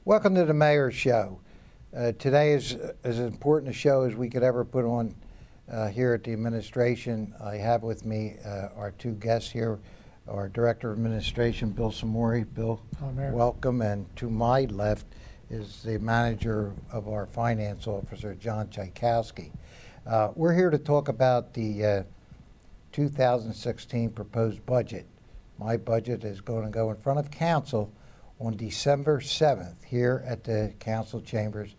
Welcome to the Mayor's Show. Today is as important a show as we could ever put on here at the administration. I have with me our two guests here, our Director of Administration, Bill Cmorey. Bill, welcome. And to my left is the Manager of our Finance Officer, John Chaykowski. We're here to talk about the 2016 proposed budget. My budget is going to go in front of Council on December 7th here at the Council Chambers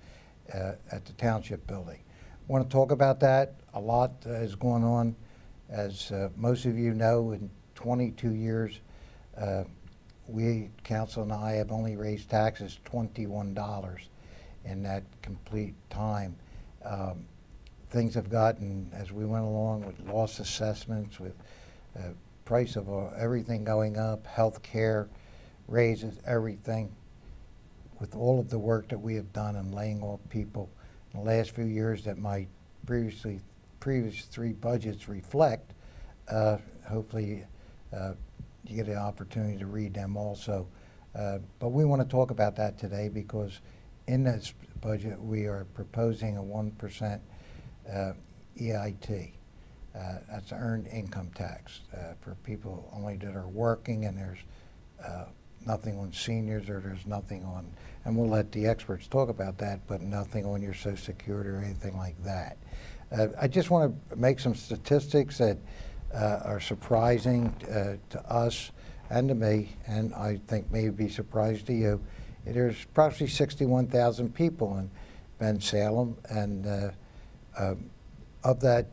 at the Township Building. I want to talk about that. A lot is going on. As most of you know, in 22 years, we, Council and I, have only raised taxes $21 in that complete time. Things have gotten, as we went along with loss assessments, with price of everything going up, health care, raises, everything, with all of the work that we have done in laying off people in the last few years that my previous three budgets reflect. Hopefully you get the opportunity to read them also. But we want to talk about that today because in this budget we are proposing a 1% EIT. That's earned income tax for people only that are working, and there's nothing on seniors, or there's nothing on, and we'll let the experts talk about that, but nothing on your Social Security or anything like that. I just want to make some statistics that are surprising to us and to me, and I think may be surprising to you. There's approximately 61,000 people in Bensalem, and of that,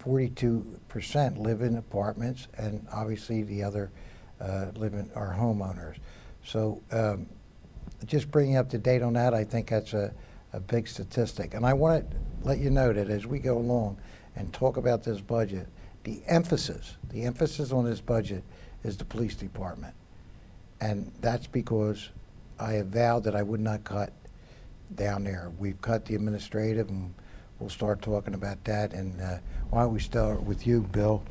42% live in apartments, and obviously the other are homeowners. So just bringing up to date on that, I think that's a big statistic. And I want to let you know that as we go along and talk about this budget, the emphasis on this budget is the police department. And that's because I have vowed that I would not cut down there. We've cut the administrative, and we'll start talking about that. And why don't we start with you, Bill,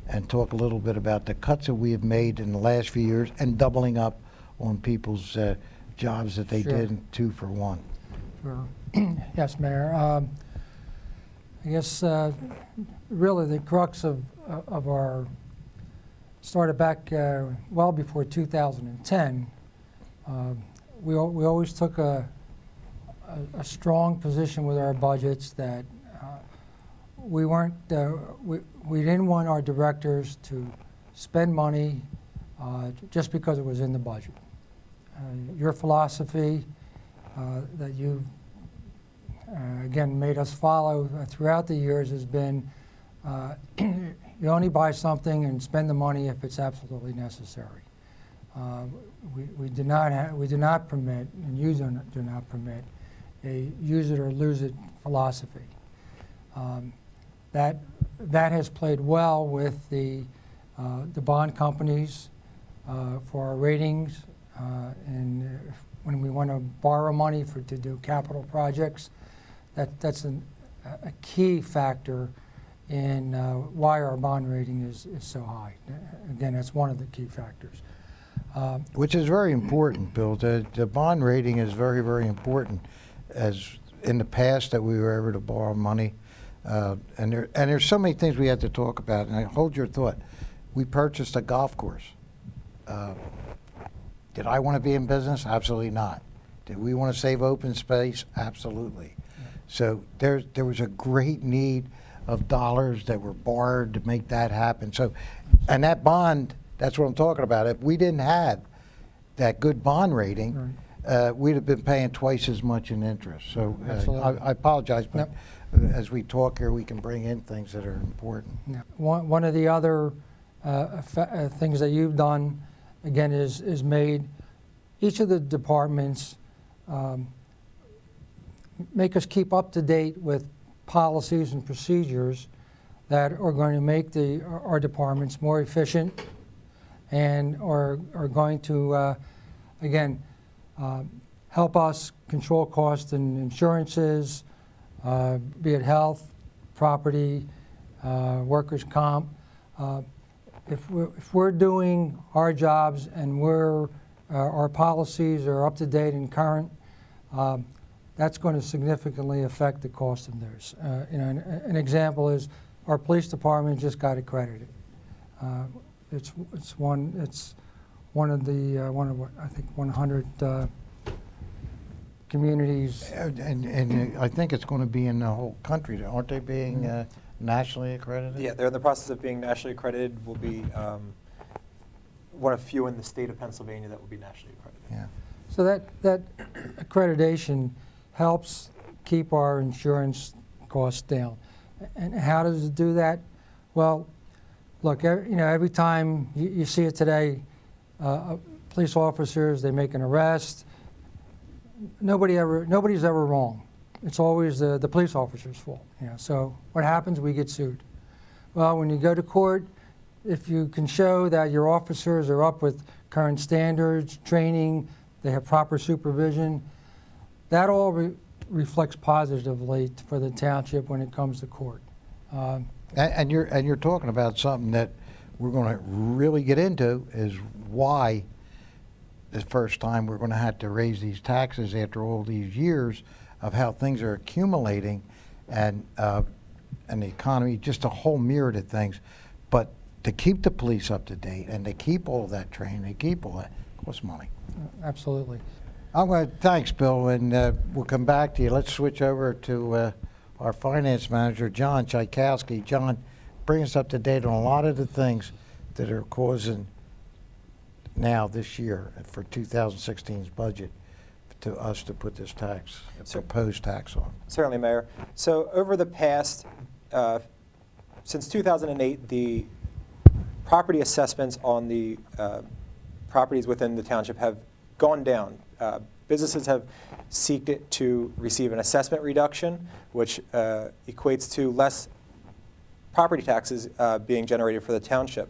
and talk a little bit about the cuts that we have made in the last few years and doubling up on people's jobs that they did 2 for 1. Sure. Yes, Mayor. I guess really the crux of our started back well before 2010. We always took a strong position with our budgets that we weren't we didn't want our directors to spend money just because it was in the budget. Your philosophy that you again made us follow throughout the years has been you only buy something and spend the money if it's absolutely necessary. We do not permit, and you do not permit, a use it or lose it philosophy. That has played well with the bond companies for our ratings, and when we want to borrow money to do capital projects, that's a key factor in why our bond rating is so high. Again, that's one of the key factors. Which is very important, Bill. The bond rating is very, very important. As in the past that we were able to borrow money, and there's so many things we had to talk about. And I hold your thought. We purchased a golf course. Did I want to be in business? Absolutely not. Did we want to save open space? Absolutely. Yeah. So there was a great need of dollars that were borrowed to make that happen. So, and that bond, that's what I'm talking about. If we didn't have that good bond rating, right, we'd have been paying twice as much in interest. So I apologize, but as we talk here, we can bring in things that are important. Yeah. One of the other things that you've done, again, is made each of the departments make us keep up to date with policies and procedures that are going to make our departments more efficient and are going to, again, help us control costs and insurances, be it health, property, workers' comp. If we're doing our jobs and we're our policies are up to date and current, that's going to significantly affect the cost of theirs. An example is our police department just got accredited. It's one of I think 100 communities. And I think it's going to be in the whole country, aren't they being nationally accredited? Yeah, they're in the process of being nationally accredited. Will be one of few in the state of Pennsylvania that will be nationally accredited. Yeah. So that accreditation helps keep our insurance costs down. And how does it do that? Well, look, every time you see it today, police officers, they make an arrest. Nobody's ever wrong. It's always the police officer's fault. So what happens? We get sued. Well, when you go to court, if you can show that your officers are up with current standards, training, they have proper supervision, that all reflects positively for the township when it comes to court. And you're talking about something that we're going to really get into, is why the first time we're going to have to raise these taxes after all these years of how things are accumulating, and the economy, just a whole myriad of things. But to keep the police up to date and to keep all that training, to keep all that, costs money. Absolutely. Thanks, Bill, and we'll come back to you. Let's switch over to our finance manager, John Chaykowski. John, bring us up to date on a lot of the things that are causing now this year for 2016's budget to us to put this tax, proposed tax on. Certainly, Mayor. So over the past, since 2008, the property assessments on the properties within the township have gone down. Businesses have sought it to receive an assessment reduction, which equates to less property taxes being generated for the township.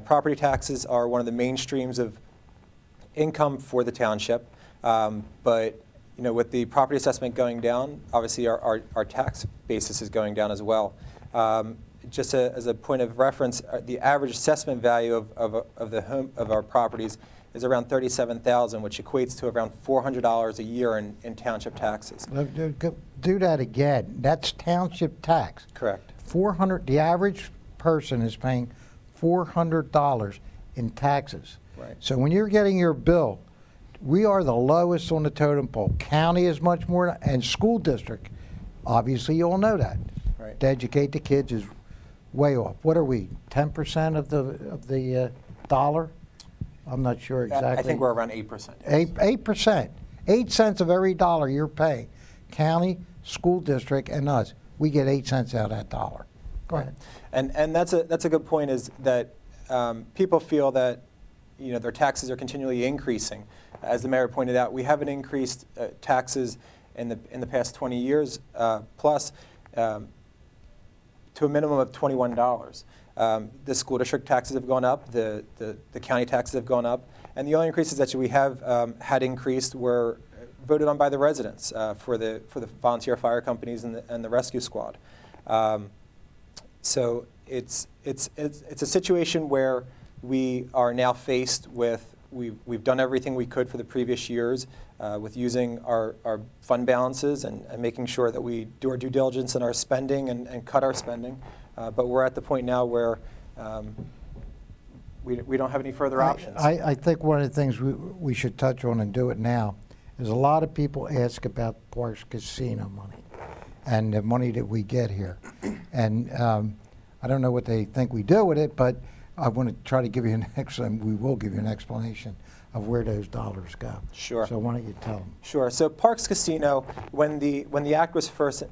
Property taxes are one of the main streams of income for the township, but with the property assessment going down, obviously our tax basis is going down as well. Just as a point of reference, the average assessment value of our properties is around $37,000, which equates to around $400 a year in township taxes. Do that again. That's township tax. Correct. The average person is paying $400 in taxes. Right. So when you're getting your bill, we are the lowest on the totem pole. County is much more, and school district, obviously you all know that. Right. To educate the kids is way off. What are we, 10% of the dollar? I'm not sure exactly. I think we're around 8%. 8%. 8 cents of every dollar you're paying. County, school district, and us. We get 8 cents out of that dollar. Go ahead. And that's a good point, is that people feel that their taxes are continually increasing. As the mayor pointed out, we haven't increased taxes in the past 20 years plus to a minimum of $21. The school district taxes have gone up, the county taxes have gone up, and the only increases that we have had increased were voted on by the residents for the volunteer fire companies and the rescue squad. So it's a situation where we are now faced with, we've done everything we could for the previous years with using our fund balances and making sure that we do our due diligence in our spending and cut our spending. But we're at the point now where we don't have any further options. I think one of the things we should touch on, and do it now, is a lot of people ask about Parks Casino money and the money that we get here. And I don't know what they think we do with it, but I want to try to give you we will give you an explanation of where those dollars go. Sure. So why don't you tell them? Sure. So Parks Casino, when the act was first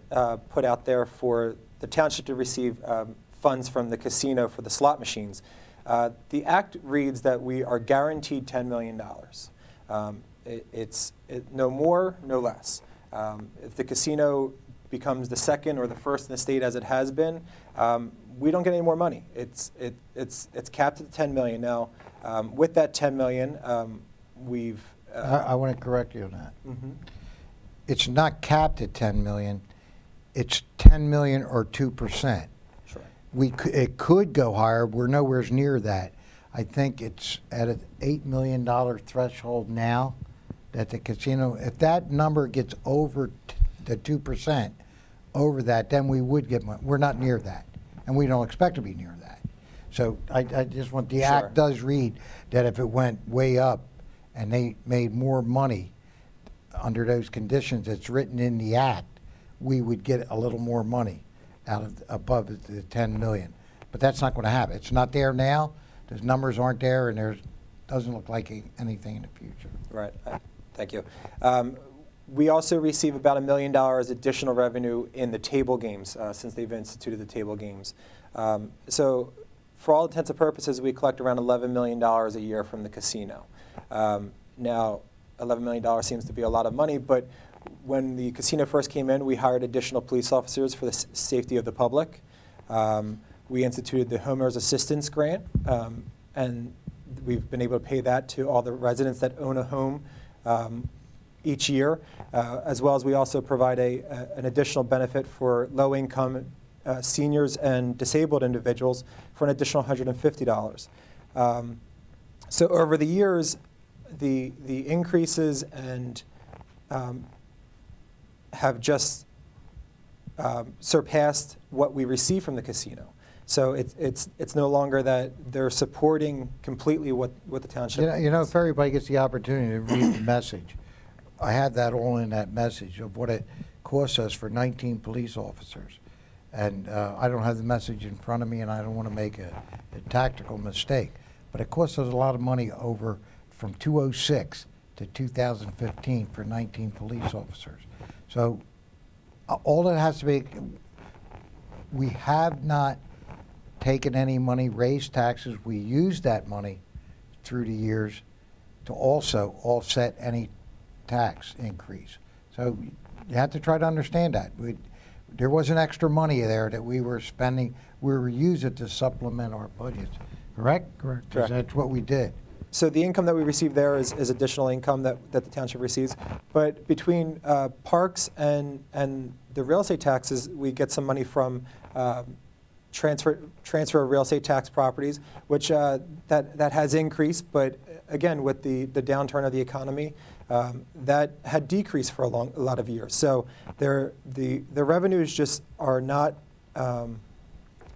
put out there for the township to receive funds from the casino for the slot machines, the act reads that we are guaranteed $10 million. It's no more, no less. If the casino becomes the second or the first in the state, as it has been, we don't get any more money. It's capped at $10 million now. With that $10 million, we've. I want to correct you on that. Mm-hmm. It's not capped at $10 million. It's $10 million or 2%. Sure. It could go higher. We're nowhere near that. I think it's at an $8 million threshold now that the casino, if that number gets over the 2%, over that, then we would get money. We're not near that, and we don't expect to be near that. So I just want, the Sure. act does read that if it went way up and they made more money under those conditions that's written in the act, we would get a little more money out of above the 10 million. But that's not going to happen. It's not there now. Those numbers aren't there, and there doesn't look like anything in the future. Right. Thank you. We also receive about $1 million additional revenue in the table games since they've instituted the table games. So for all intents and purposes, we collect around $11 million a year from the casino. Now, $11 million seems to be a lot of money, but when the casino first came in, we hired additional police officers for the safety of the public. We instituted the homeowners assistance grant, and we've been able to pay that to all the residents that own a home each year, as well as we also provide an additional benefit for low-income seniors and disabled individuals for an additional $150. So over the years, the increases and have just surpassed what we receive from the casino. So it's no longer that they're supporting completely what the township. You know, if everybody gets the opportunity to read the message, I have that all in that message of what it costs us for 19 police officers. And I don't have the message in front of me, and I don't want to make a tactical mistake. But it costs us a lot of money over from 2006 to 2015 for 19 police officers. So all that has to be, we have not taken any money, raised taxes. We use that money through the years to also offset any tax increase. So you have to try to understand that. There wasn't extra money there that we were spending. We were using it to supplement our budgets. Correct? Correct. 'Cause that's what we did. So the income that we receive there is additional income that the township receives. But between parks and the real estate taxes, we get some money from transfer of real estate tax properties, which that has increased. But again, with the downturn of the economy, that had decreased for a lot of years. So the revenues just are not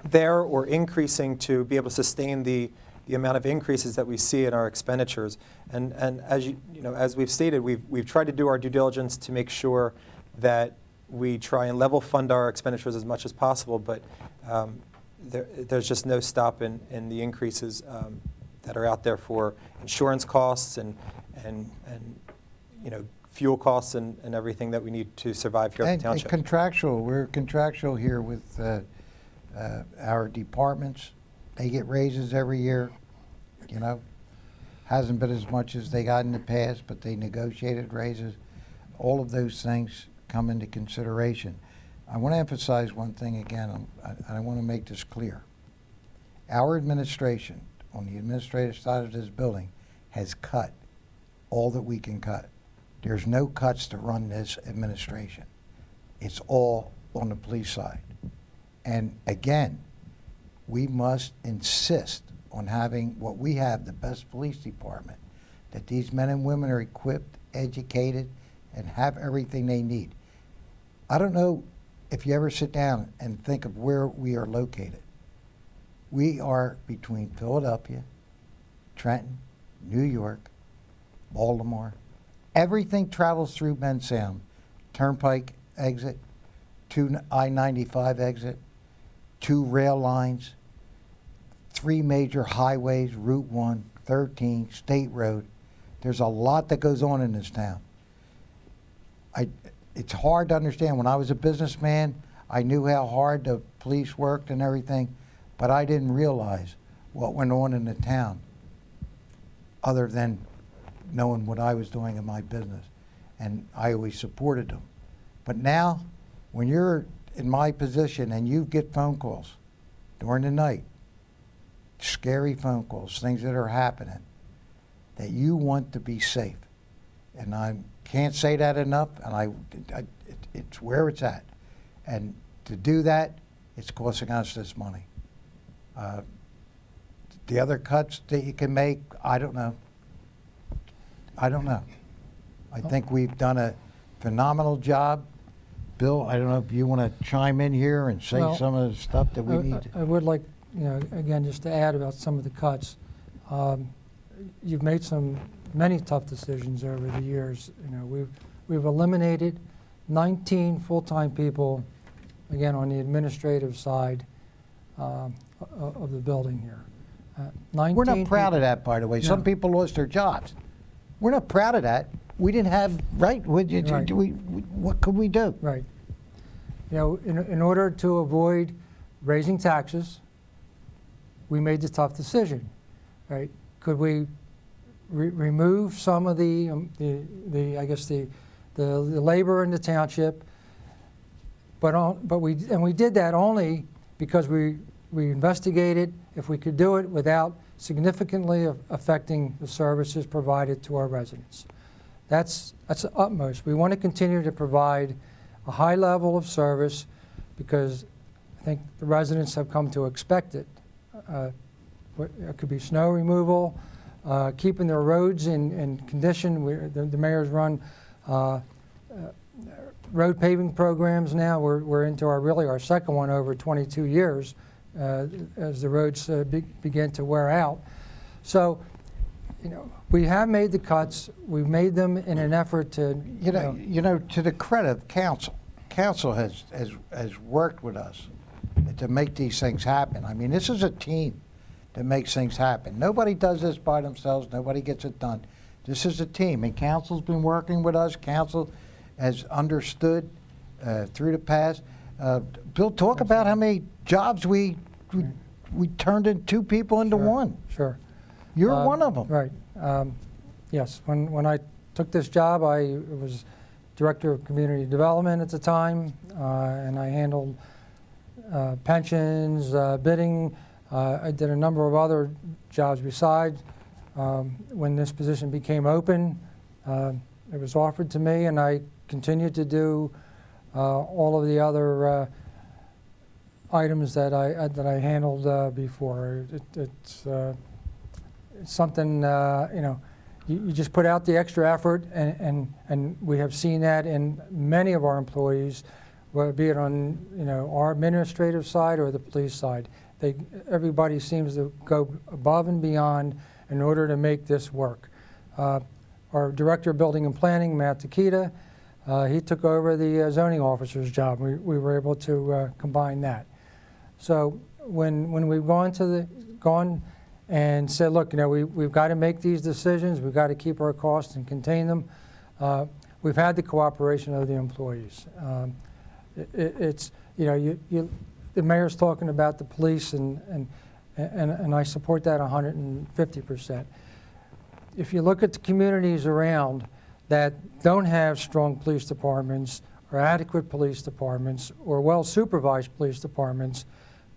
there or increasing to be able to sustain the amount of increases that we see in our expenditures. And as you know, as we've stated, we've tried to do our due diligence to make sure that we try and level fund our expenditures as much as possible, but there's just no stop in the increases that are out there for insurance costs and you know, fuel costs and everything that we need to survive here at the township. And contractual, we're contractual here with our departments. They get raises every year, you know. Hasn't been as much as they got in the past, but they negotiated raises. All of those things come into consideration. I want to emphasize one thing again, and I want to make this clear. Our administration, on the administrative side of this building, has cut all that we can cut. There's no cuts to run this administration. It's all on the police side. And again, we must insist on having what we have, the best police department, that these men and women are equipped, educated, and have everything they need. I don't know if you ever sit down and think of where we are located. We are between Philadelphia, Trenton, New York, Baltimore. Everything travels through Bensalem. Turnpike exit, 2 I-95 exit, 2 rail lines, 3 major highways, Route 1, 13, State Road. There's a lot that goes on in this town. It's hard to understand. When I was a businessman, I knew how hard the police worked and everything, but I didn't realize what went on in the town other than knowing what I was doing in my business. And I always supported them. But now, when you're in my position and you get phone calls during the night, scary phone calls, things that are happening, that you want to be safe. And I can't say that enough, and it's where it's at. And to do that, it's costing us this money. The other cuts that you can make, I don't know. I don't know. I think we've done a phenomenal job. Bill, I don't know if you want to chime in here and say Well, some of the stuff that we need. I would like, again, just to add about some of the cuts. You've made many tough decisions over the years. We've eliminated 19 full-time people, again, on the administrative side of the building here. 19 We're not proud people. of that, by the way. Some No. people lost their jobs. We're not proud of that. We didn't have, right? Right. What could we do? Right. In order to avoid raising taxes, we made the tough decision, right? Could we remove some of the labor in the township? But we did that only because we investigated if we could do it without significantly affecting the services provided to our residents. That's the utmost. We want to continue to provide a high level of service because I think the residents have come to expect it. It could be snow removal, keeping their roads in condition. The mayor's run road paving programs now. We're into our second one over 22 years as the roads begin to wear out. So, we have made the cuts. We've made them in an effort to, to the credit of council. Council has worked with us to make these things happen. I mean, this is a team that makes things happen. Nobody does this by themselves. Nobody gets it done. This is a team, and council's been working with us. Council has understood through the past. Bill, talk about how many jobs we turned in 2 people into Sure. 1. Sure. You're one of them. Right. Yes. When I took this job, I was Director of Community Development at the time, and I handled pensions, bidding. I did a number of other jobs besides. When this position became open, it was offered to me, and I continued to do all of the other items that I handled before. It's something, you just put out the extra effort, and we have seen that in many of our employees, be it on our administrative side or the police side. Everybody seems to go above and beyond in order to make this work. Our Director of Building and Planning, Matt Takita, he took over the zoning officer's job. We were able to combine that. So when we've gone and said, look, we've got to make these decisions. We've got to keep our costs and contain them. We've had the cooperation of the employees. The mayor's talking about the police, and I support that 150%. If you look at the communities around that don't have strong police departments or adequate police departments or well-supervised police departments,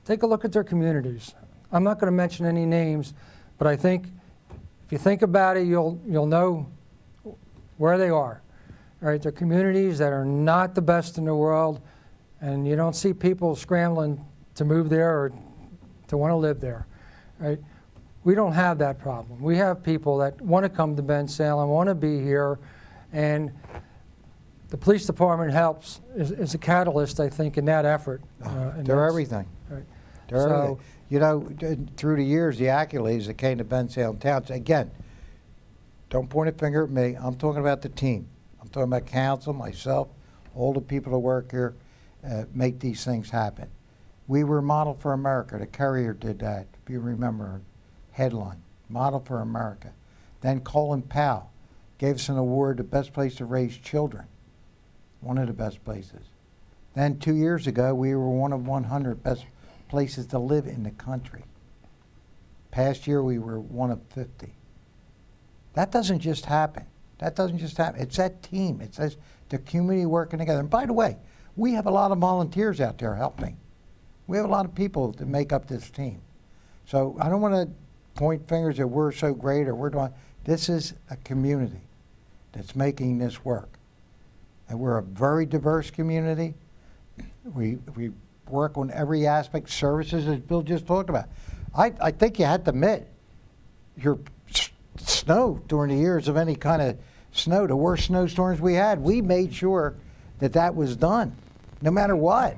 take a look at their communities. I'm not going to mention any names, but I think if you think about it, you'll know where they are. All right, they're communities that are not the best in the world, and you don't see people scrambling to move there or to want to live there. Right? We don't have that problem. We have people that want to come to Bensalem, want to be here, and the police department helps is a catalyst, I think, in that effort. They're everything. Right. They're everything. Through the years, the accolades that came to Bensalem Township, again, don't point a finger at me. I'm talking about the team. I'm talking about council, myself, all the people that work here, make these things happen. We were Model for America. The Courier did that, if you remember, headline, Model for America. Then Colin Powell gave us an award, the best place to raise children, one of the best places. Then 2 years ago, we were one of 100 best places to live in the country. Past year, we were one of 50. That doesn't just happen. That doesn't just happen. It's that team. It's the community working together. And by the way, we have a lot of volunteers out there helping. We have a lot of people to make up this team. So I don't want to point fingers that we're so great or we're doing. This is a community that's making this work. And we're a very diverse community. We work on every aspect, services, as Bill just talked about. I think you had to admit your snow during the years of any kind of snow, the worst snowstorms we had, we made sure that that was done, no matter what.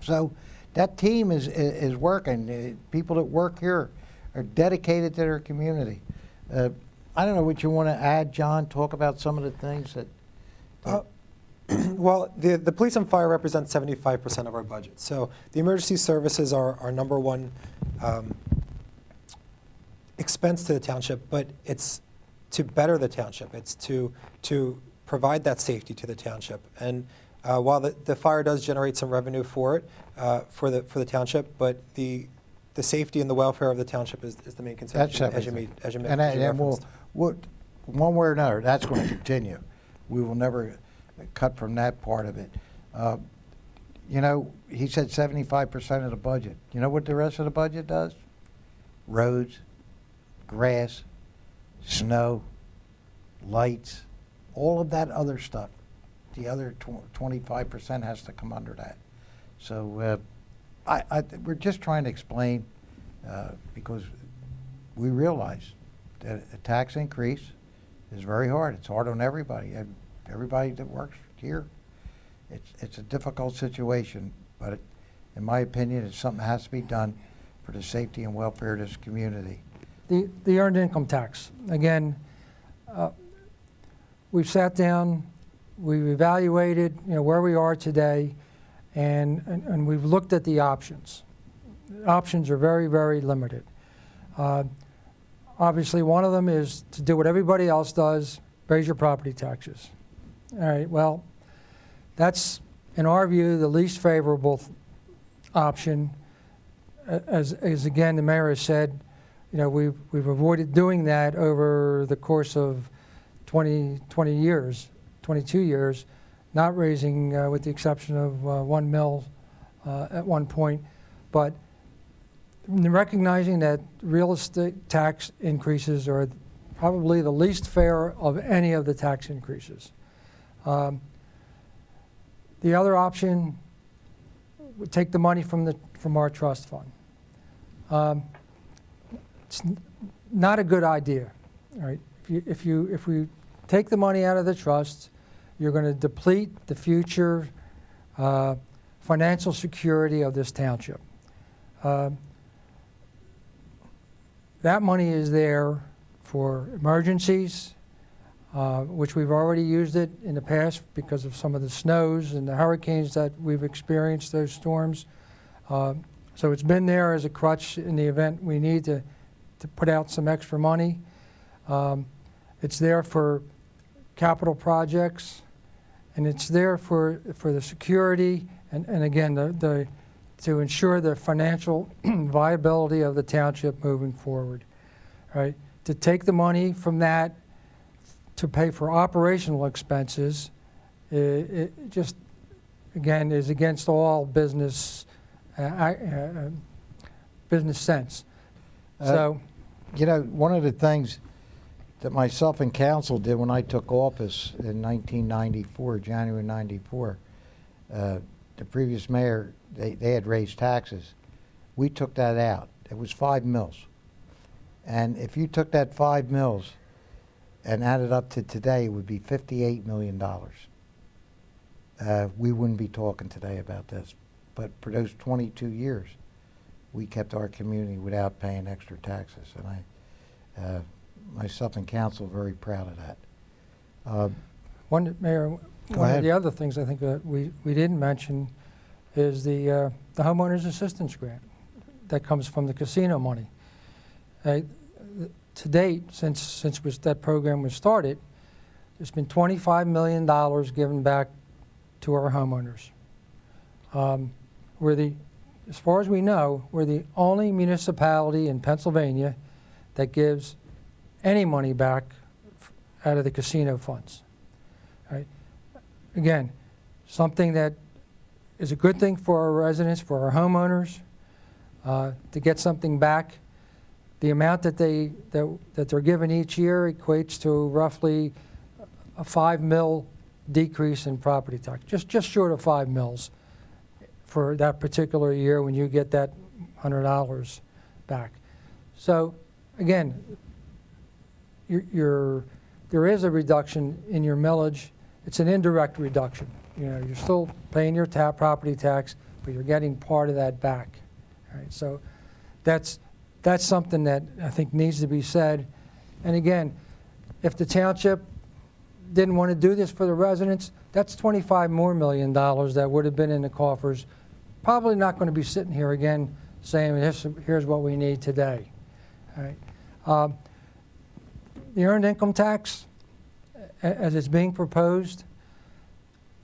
So that team is working. People that work here are dedicated to their community. I don't know what you want to add, John, talk about some of the things that... Well, the police and fire represent 75% of our budget. So the emergency services are our number one expense to the township, but it's to better the township. It's to provide that safety to the township. And while the fire does generate some revenue for it, for the township, but the safety and the welfare of the township is the main consideration, as you referenced. One way or another, that's going to continue. We will never cut from that part of it. You know, he said 75% of the budget. You know what the rest of the budget does? Roads, grass, snow, lights, all of that other stuff. The other 25% has to come under that. So we're just trying to explain because we realize that a tax increase is very hard. It's hard on everybody. Everybody that works here. It's a difficult situation, but in my opinion, it's something that has to be done for the safety and welfare of this community. The earned income tax. Again, we've sat down, we've evaluated, where we are today, and we've looked at the options. The options are very, very limited. Obviously, one of them is to do what everybody else does, raise your property taxes. All right, well, that's, in our view, the least favorable option. As again, the mayor has said, we've avoided doing that over the course of 20 years, 22 years, not raising, with the exception of 1 mil at one point. But recognizing that real estate tax increases are probably the least fair of any of the tax increases. The other option would take the money from our trust fund. It's not a good idea. All right? If we take the money out of the trust, you're going to deplete the future financial security of this township. That money is there for emergencies, which we've already used it in the past because of some of the snows and the hurricanes that we've experienced, those storms. So it's been there as a crutch in the event we need to put out some extra money. It's there for capital projects, and it's there for the security and again, to ensure the financial viability of the township moving forward. Right? To take the money from that to pay for operational expenses, it just, again, is against all business sense. So, one of the things that myself and council did when I took office in 1994, January 94, the previous mayor, they had raised taxes. We took that out. It was 5 mils. And if you took that 5 mils and added up to today, it would be $58 million. We wouldn't be talking today about this. But for those 22 years, we kept our community without paying extra taxes. And myself and council are very proud of that. Mayor, one of the other things I think that we didn't mention is the homeowners assistance grant that comes from the casino money. To date, since that program was started, there's been $25 million given back to our homeowners. As far as we know, we're the only municipality in Pennsylvania that gives any money back out of the casino funds. Right? Again, something that is a good thing for our residents, for our homeowners, to get something back. The amount that they're given each year equates to roughly a 5 mil decrease in property tax, just short of 5 mils for that particular year when you get that $100 back. So again, there is a reduction in your millage. It's an indirect reduction. You know, you're still paying your property tax, but you're getting part of that back. All right, so that's something that I think needs to be said. And again, if the township didn't want to do this for the residents, that's $25 million more that would have been in the coffers. Probably not going to be sitting here again saying, here's what we need today. All right. The earned income tax, as it's being proposed,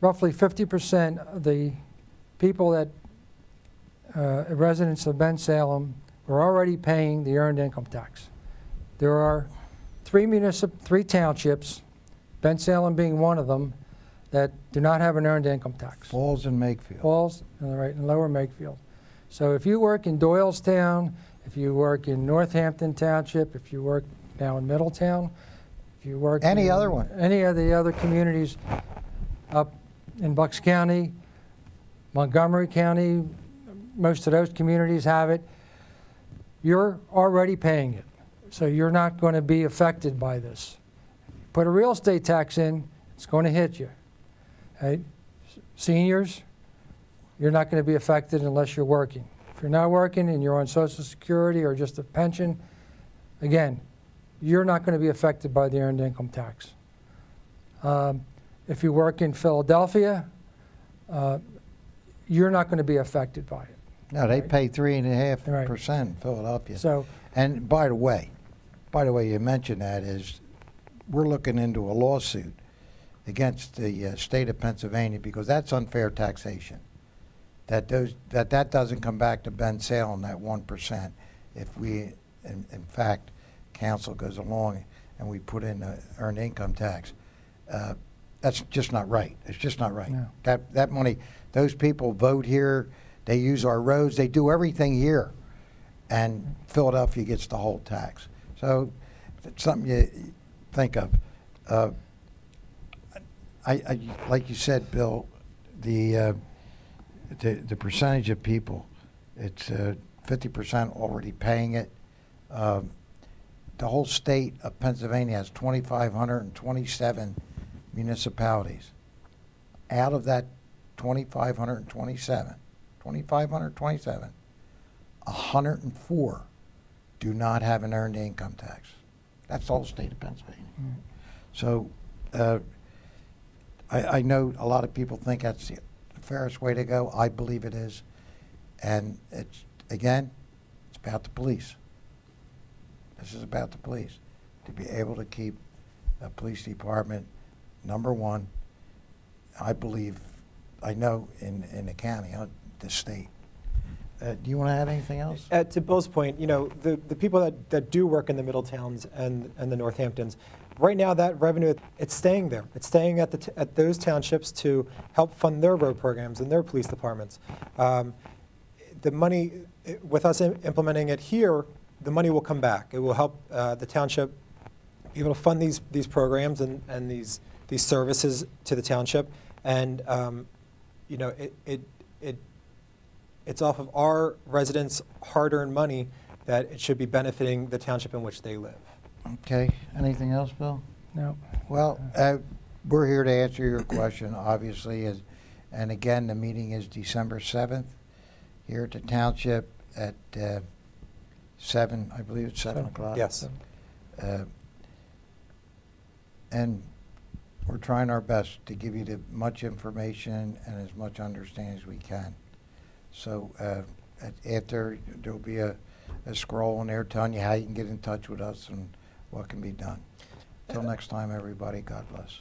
roughly 50% of the people that residents of Bensalem are already paying the earned income tax. There are three townships, Bensalem being one of them, that do not have an earned income tax. Falls and Makefield. Falls, right, and Lower Makefield. So if you work in Doylestown, if you work in Northampton Township, if you work now in Middletown, if you work Any in other one. any of the other communities up in Bucks County, Montgomery County, most of those communities have it, you're already paying it. So you're not going to be affected by this. Put a real estate tax in, it's going to hit you. Right? Seniors, you're not going to be affected unless you're working. If you're not working and you're on Social Security or just a pension, again, you're not going to be affected by the earned income tax. If you work in Philadelphia, you're not going to be affected by it. No, they Right. pay 3.5% in Philadelphia. So, And by the way, you mentioned that is we're looking into a lawsuit against the state of Pennsylvania because that's unfair taxation. That doesn't come back to Bensalem, that 1%. If we, in fact, council goes along and we put in the earned income tax, that's just not right. It's just not right. No. That money, those people vote here, they use our roads, they do everything here, and Philadelphia gets the whole tax. So it's something you think of. I like you said, Bill, the percentage of people, it's 50% already paying it. The whole state of Pennsylvania has 2,527 municipalities. Out of that 2,527, 104 do not have an earned income tax. That's the whole state of Pennsylvania. Mm. So I know a lot of people think that's the fairest way to go. I believe it is. And it's, again, it's about the police. This is about the police. To be able to keep a police department, number one, I believe, I know in the county, the state. Do you want to add anything else? To Bill's point, you know, the people that do work in the Middletowns and the Northamptons, right now that revenue, it's staying there. It's staying at those townships to help fund their road programs and their police departments. The money, with us implementing it here, the money will come back. It will help the township be able to fund these programs and these services to the township. And you know, it's off of our residents' hard-earned money that it should be benefiting the township in which they live. Okay. Anything else, Bill? no. Well, we're here to answer your question, obviously. And again, the meeting is December 7th here at the township at 7, I believe it's 7 o'clock. Yes. And we're trying our best to give you as much information and as much understanding as we can. So after, there'll be a scroll in there telling you how you can get in touch with us and what can be done. Until next time, everybody, God bless.